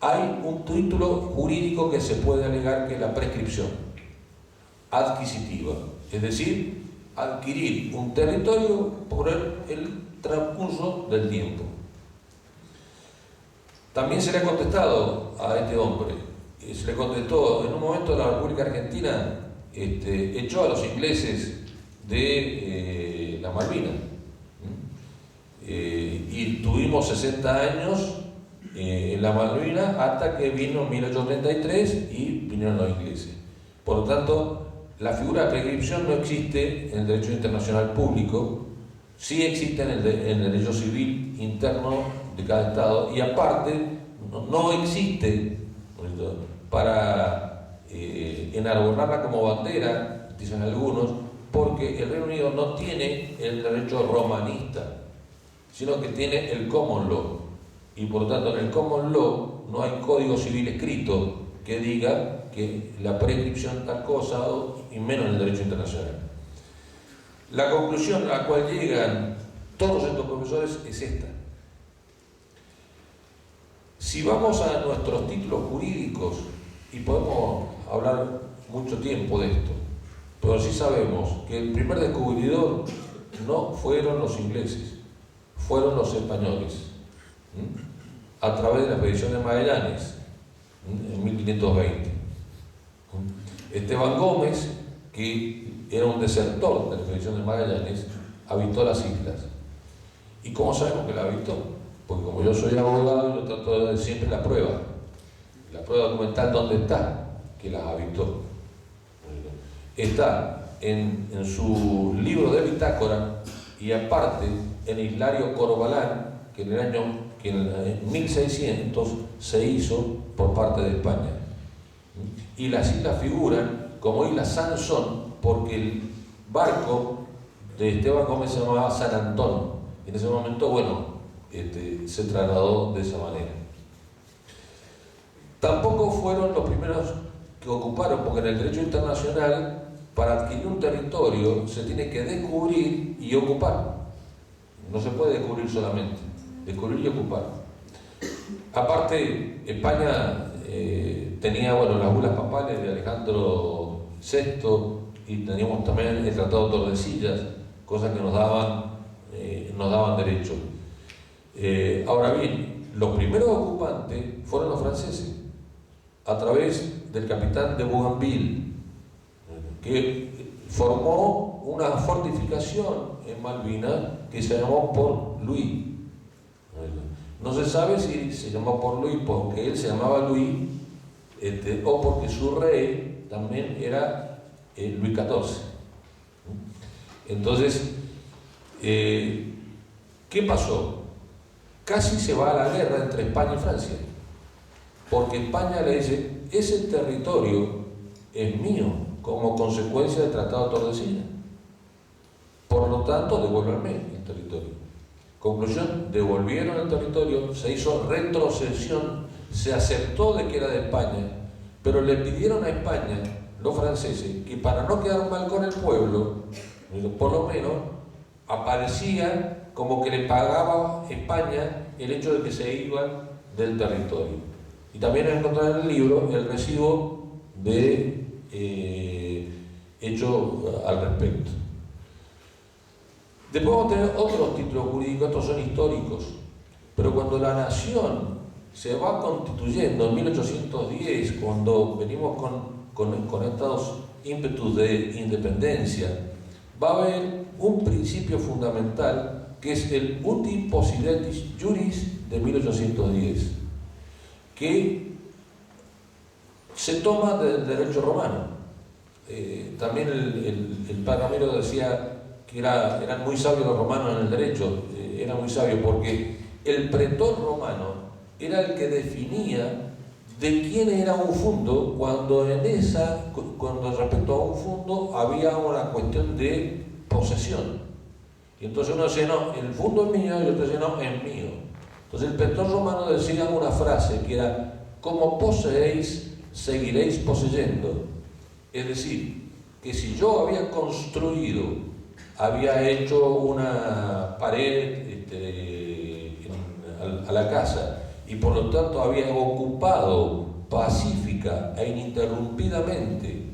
[SPEAKER 1] hay un título jurídico que se puede alegar, que es la prescripción adquisitiva, es decir, adquirir un territorio por el transcurso del tiempo. También se le ha contestado a este hombre, se le contestó en un momento de la República Argentina, echó a los ingleses de la Malvinas, y tuvimos 60 años en la Malvinas hasta que vino 1833 y vinieron los ingleses. Por lo tanto, la figura de prescripción no existe en el derecho internacional público, sí existe en el derecho civil interno de cada Estado, y aparte no existe para enarbolarla como bandera, dicen algunos, porque el Reino Unido no tiene el derecho romanista, sino que tiene el common law, y por lo tanto en el common law no hay código civil escrito que diga que la prescripción tal cosa, y menos en el derecho internacional. La conclusión a la cual llegan todos estos profesores es esta: si vamos a nuestros títulos jurídicos, y podemos hablar mucho tiempo de esto, pero si sabemos que el primer descubridor no fueron los ingleses, fueron los españoles, a través de la expedición de Magallanes en 1520. Esteban Gómez, que era un desertor de la expedición de Magallanes, habitó las islas. ¿Y cómo sabemos que la habitó? Porque como yo soy abogado, yo trato de dar siempre la prueba documental. ¿Dónde está? Que las habitó. Está en su libro de bitácora, y aparte en Hilario Corvalán, que en 1600 se hizo por parte de España. Y las islas figuran como Isla Sansón porque el barco de Esteban Gómez se llamaba San Antón. En ese momento, se trasladó de esa manera. Tampoco fueron los primeros que ocuparon, porque en el derecho internacional, para adquirir un territorio se tiene que descubrir y ocupar. No se puede descubrir solamente, descubrir y ocupar. Aparte, España tenía las bulas papales de Alejandro VI, y teníamos también el Tratado de Tordesillas, cosas que nos daban derecho. Ahora bien, los primeros ocupantes fueron los franceses, a través del capitán de Bougainville, que formó una fortificación en Malvinas que se llamó Port Louis. No se sabe si se llamó Port Louis porque él se llamaba Louis, o porque su rey también era Luis XIV. Entonces, ¿qué pasó? Casi se va a la guerra entre España y Francia, porque España le dice: ese territorio es mío como consecuencia del Tratado de Tordesillas, por lo tanto devuélvanme el territorio. Conclusión: devolvieron el territorio, se hizo retrocesión, se aceptó de que era de España, pero le pidieron a España, los franceses, que para no quedar mal con el pueblo, por lo menos aparecía como que le pagaba España el hecho de que se iban del territorio. Y también encontrar en el libro el recibo de hecho al respecto. Después vamos a tener otros títulos jurídicos, estos son históricos, pero cuando la nación se va constituyendo en 1810, cuando venimos con estos ímpetus de independencia, va a haber un principio fundamental que es el uti possidetis juris de 1810, que se toma del derecho romano. También el padre Ramiro decía que eran muy sabios los romanos en el derecho, eran muy sabios porque el pretor romano era el que definía de quién era un fundo cuando respecto a un fundo había una cuestión de posesión. Y entonces uno decía, no, el fundo es mío, y otro decía, no, es mío. Entonces el pretor romano decía una frase que era, como poseéis, seguiréis poseyendo. Es decir, que si yo había construido, había hecho una pared a la casa y por lo tanto había ocupado pacífica e ininterrumpidamente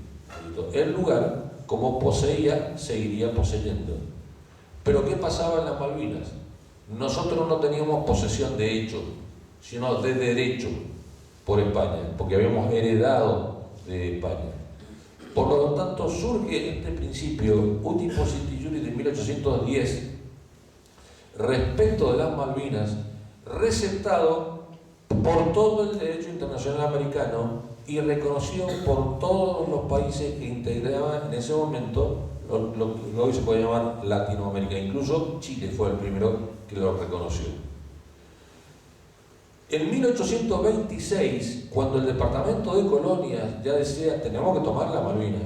[SPEAKER 1] el lugar, como poseía, seguiría poseyendo. Pero ¿qué pasaba en las Malvinas? Nosotros no teníamos posesión de hecho, sino de derecho por España, porque habíamos heredado de España. Por lo tanto, surge este principio uti positi iuris de 1810 respecto de las Malvinas, receptado por todo el derecho internacional americano y reconocido por todos los países que integraban en ese momento lo que hoy se puede llamar Latinoamérica. Incluso Chile fue el primero que lo reconoció. En 1826, cuando el Departamento de Colonias ya decía tenemos que tomar la Malvinas,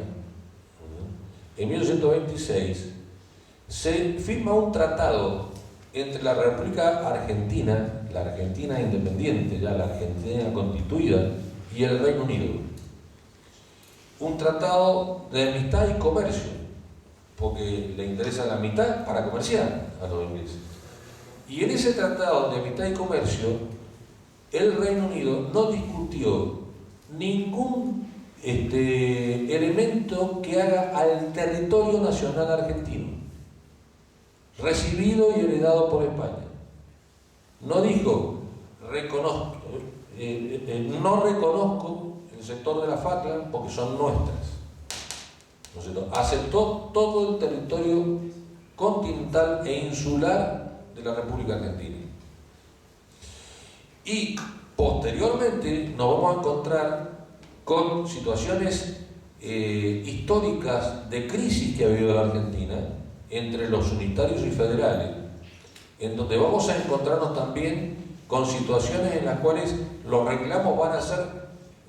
[SPEAKER 1] en 1826 se firma un tratado entre la República Argentina, la Argentina independiente, ya la Argentina constituida, y el Reino Unido. Un tratado de amistad y comercio, porque le interesa la amistad para comerciar a los ingleses. Y en ese tratado de amistad y comercio, el Reino Unido no discutió ningún elemento que haga al territorio nacional argentino, recibido y heredado por España. No dijo, no reconozco el sector de la Falkland porque son nuestras. ¿No es cierto? Aceptó todo el territorio continental e insular de la República Argentina. Y posteriormente nos vamos a encontrar con situaciones históricas de crisis que ha habido en la Argentina entre los unitarios y federales, en donde vamos a encontrarnos también con situaciones en las cuales los reclamos van a ser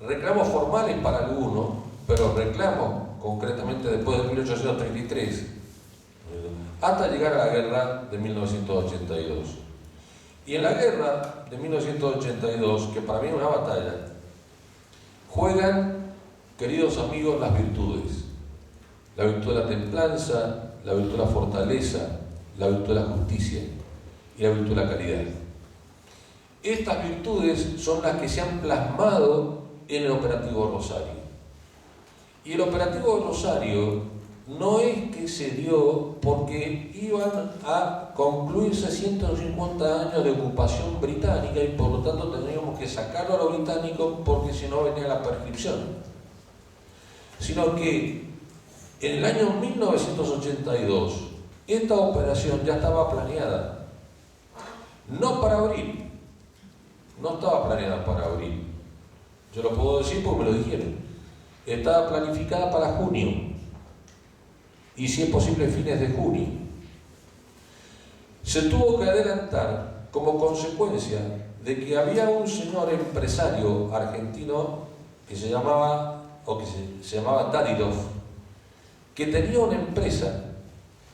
[SPEAKER 1] reclamos formales para algunos, pero reclamos concretamente después de 1833, hasta llegar a la guerra de 1982. Y en la guerra de 1982, que para mí es una batalla, juegan, queridos amigos, las virtudes. La virtud de la templanza, la virtud de la fortaleza, la virtud de la justicia y la virtud de la caridad. Estas virtudes son las que se han plasmado en el operativo Rosario. Y el operativo Rosario no es que se dio porque iban a concluirse 150 años de ocupación británica y por lo tanto teníamos que sacarlo a los británicos porque si no venía la prescripción, sino que en el año 1982 esta operación ya estaba planeada, no para abril, no estaba planeada para abril, yo lo puedo decir porque me lo dijeron, estaba planificada para junio y si es posible fines de junio. Se tuvo que adelantar como consecuencia de que había un señor empresario argentino que se llamaba Davidoff, que tenía una empresa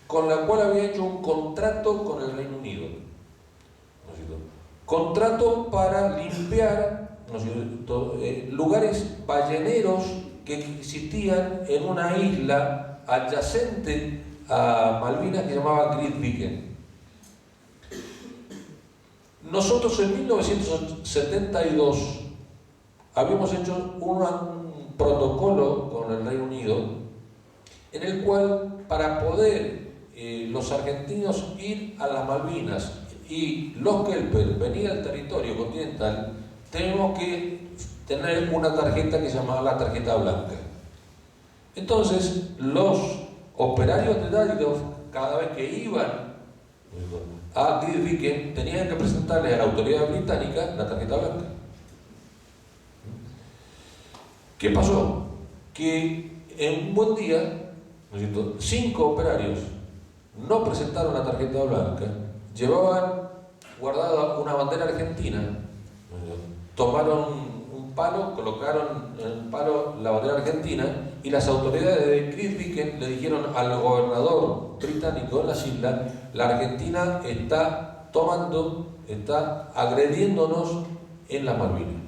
[SPEAKER 1] con la cual había hecho un contrato con el Reino Unido, ¿no es cierto? Contrato para limpiar, ¿no es cierto?, lugares balleneros que existían en una isla adyacente a Malvinas que se llamaba Grytviken. Nosotros en 1972 habíamos hecho un protocolo con el Reino Unido en el cual para poder los argentinos ir a las Malvinas y los Kelper venir al territorio continental, tenemos que tener una tarjeta que se llamaba la tarjeta blanca. Entonces, los operarios de Davidoff, cada vez que iban a Grytviken, tenían que presentarle a la autoridad británica la tarjeta blanca. ¿Qué pasó? Que en un buen día, ¿no es cierto?, 5 operarios no presentaron la tarjeta blanca, llevaban guardada una bandera argentina, tomaron un palo, colocaron en el palo la bandera argentina y las autoridades de Grytviken le dijeron al gobernador británico de las islas: la Argentina está agrediéndonos en las Malvinas.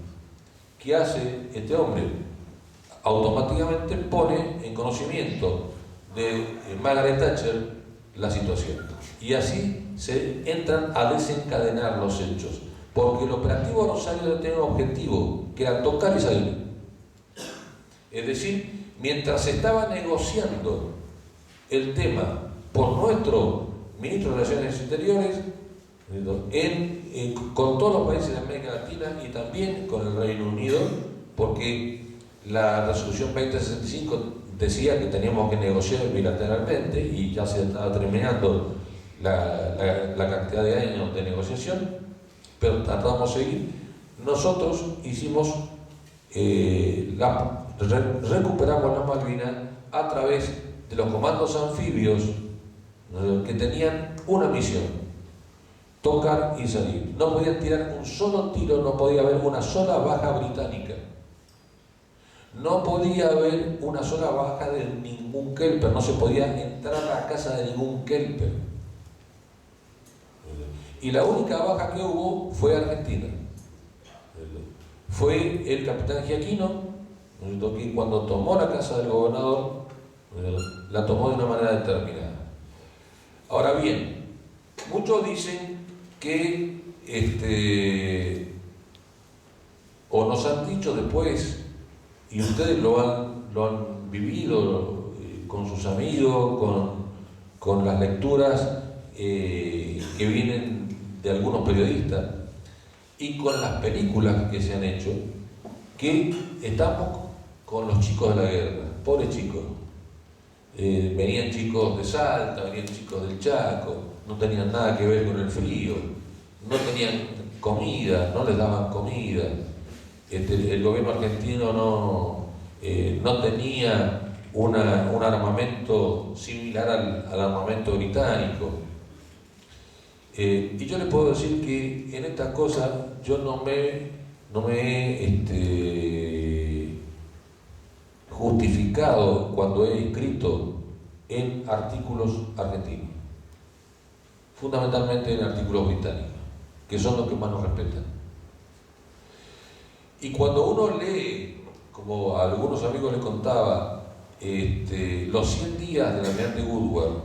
[SPEAKER 1] ¿Qué hace este hombre? Automáticamente pone en conocimiento de Margaret Thatcher la situación. Y así se entran a desencadenar los hechos. Porque el operativo Rosario tenía un objetivo, que era tocar y salir. Es decir, mientras se estaba negociando el tema por nuestro ministro de Relaciones Exteriores, con todos los países de América Latina y también con el Reino Unido, porque la resolución 2065 decía que teníamos que negociar bilateralmente y ya se estaba terminando la cantidad de años de negociación, pero tratamos de seguir. Nosotros hicimos, recuperamos las Malvinas a través de los comandos anfibios que tenían una misión: tocar y salir. No podían tirar un solo tiro, no podía haber una sola baja británica. No podía haber una sola baja de ningún kelper, no se podía entrar a la casa de ningún kelper. Y la única baja que hubo fue Argentina. Fue el capitán Giaquino, que cuando tomó la casa del gobernador, la tomó de una manera determinada. Ahora bien, muchos dicen que, o nos han dicho después, y ustedes lo han vivido con sus amigos, con las lecturas que vienen de algunos periodistas y con las películas que se han hecho, que estamos con los chicos de la guerra, pobres chicos. Venían chicos de Salta, venían chicos del Chaco, no tenían nada que ver con el frío, no tenían comida, no les daban comida. El gobierno argentino no tenía un armamento similar al armamento británico. Y yo les puedo decir que en estas cosas yo no me he justificado cuando he escrito en artículos argentinos, fundamentalmente en artículos británicos, que son los que más nos respetan. Y cuando uno lee, como a algunos amigos les contaba, los 100 días del almirante Woodward,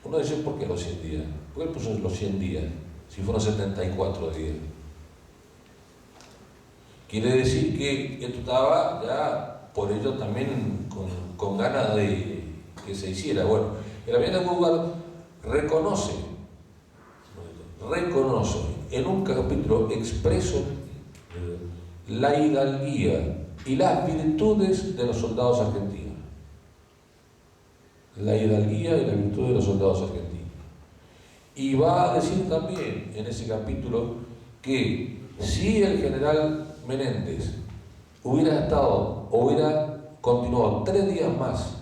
[SPEAKER 1] uno dice: ¿por qué los 100 días? ¿Por qué puso los 100 días si fueron 74 días? Quiere decir que esto estaba ya por ello también con ganas de que se hiciera. Bueno, el almirante Woodward reconoce en un capítulo expreso la hidalguía y las virtudes de los soldados argentinos. La hidalguía y la virtud de los soldados argentinos. Y va a decir también en ese capítulo que si el general Menéndez hubiera continuado 3 días más,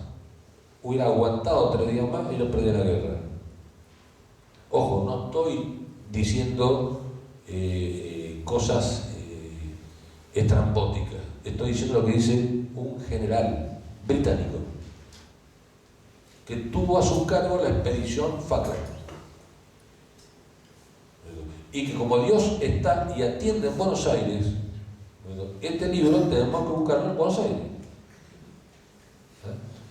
[SPEAKER 1] hubiera aguantado 3 días más, y no perdía la guerra. Ojo, no estoy diciendo cosas estrambóticas, estoy diciendo lo que dice un general británico que tuvo a su cargo la expedición Falkland, y que como Dios está y atiende en Buenos Aires, este libro tenemos que buscarlo en Buenos Aires.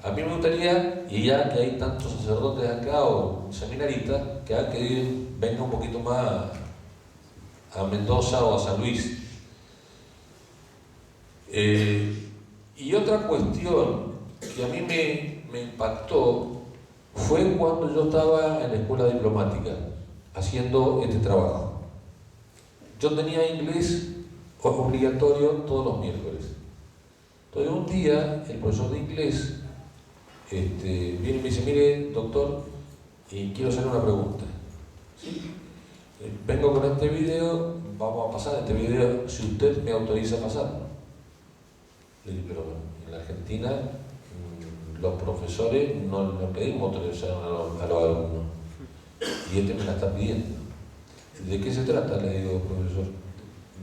[SPEAKER 1] A mí me gustaría, y ya que hay tantos sacerdotes acá o seminaristas, que venga un poquito más a Mendoza o a San Luis. Y otra cuestión que a mí me impactó fue cuando yo estaba en la escuela diplomática haciendo este trabajo. Yo tenía inglés obligatorio todos los miércoles. Entonces un día el profesor de inglés viene y me dice: mire, doctor, y quiero hacer una pregunta. ¿Sí? Vengo con este video, vamos a pasar este video si usted me autoriza a pasarlo. Le dije: pero en la Argentina los profesores no le pedimos autorización a los alumnos. Y este me la está pidiendo. ¿De qué se trata? Le digo, profesor.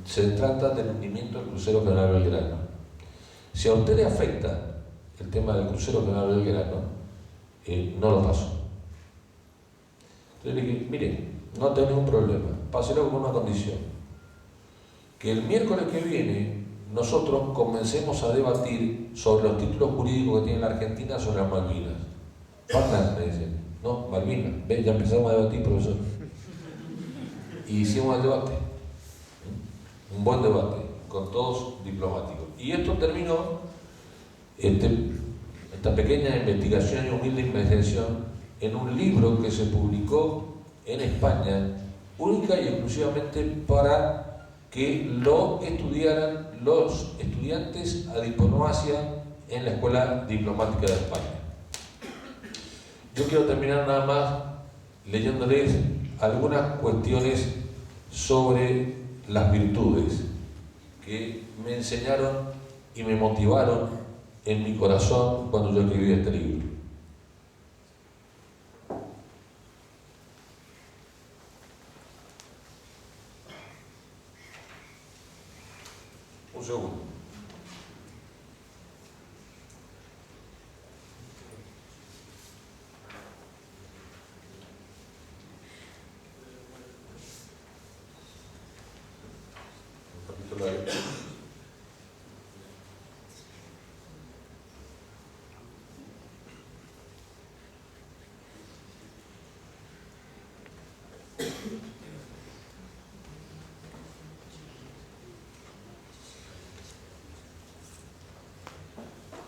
[SPEAKER 1] Se trata del hundimiento del crucero General Belgrano. Si a usted le afecta el tema del crucero General Belgrano, no lo paso. Entonces le dije, mire, no tengo ningún problema, páselo con una condición. Que el miércoles que viene nosotros comencemos a debatir sobre los títulos jurídicos que tiene la Argentina sobre las Malvinas. Faltan, me dicen, no, Malvinas, ven, ya empezamos a debatir, profesor. Y hicimos el debate, un buen debate, con todos diplomáticos. Y esto terminó, esta pequeña investigación y humilde investigación, en un libro que se publicó en España, única y exclusivamente para que lo estudiaran los estudiantes a diplomacia en la Escuela Diplomática de España. Yo quiero terminar nada más leyéndoles algunas cuestiones sobre las virtudes que me enseñaron y me motivaron en mi corazón cuando yo escribí este libro. Un segundo.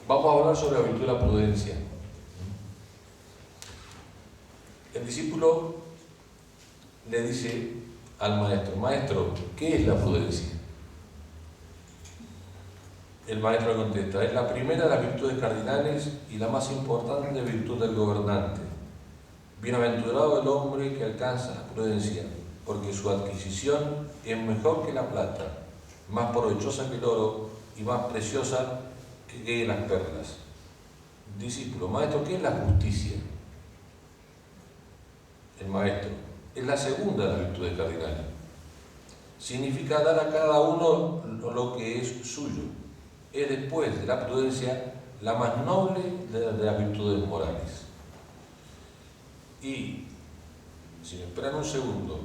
[SPEAKER 1] Vamos a hablar sobre la virtud de la prudencia. El discípulo le dice al maestro, maestro, ¿qué es la prudencia? El maestro le contesta, es la primera de las virtudes cardinales y la más importante virtud del gobernante. Bienaventurado el hombre que alcanza la prudencia, porque su adquisición es mejor que la plata, más provechosa que el oro y más preciosa que las perlas. Discípulo, maestro, ¿qué es la justicia? El maestro, es la segunda de las virtudes cardinales. Significa dar a cada uno lo que es suyo. Es después de la prudencia la más noble de las virtudes morales. Y, si me esperan un segundo,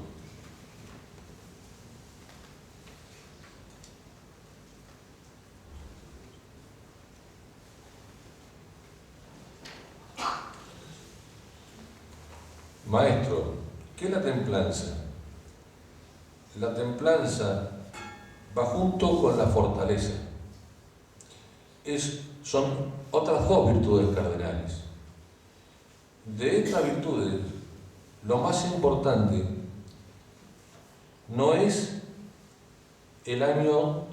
[SPEAKER 1] maestro, ¿qué es la templanza? La templanza va junto con la fortaleza. Son otras dos virtudes cardinales. De estas virtudes, lo más importante no es el año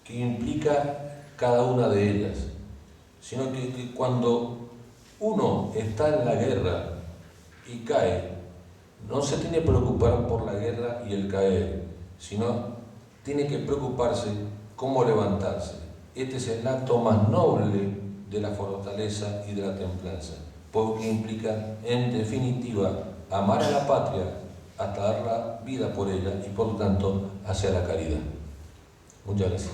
[SPEAKER 1] que implica cada una de ellas, sino que cuando uno está en la guerra y cae, no se tiene que preocupar por la guerra y el caer, sino tiene que preocuparse cómo levantarse. Este es el acto más noble de la fortaleza y de la templanza, porque implica, en definitiva, amar a la patria hasta dar la vida por ella y, por lo tanto, hacia la caridad. Muchas gracias.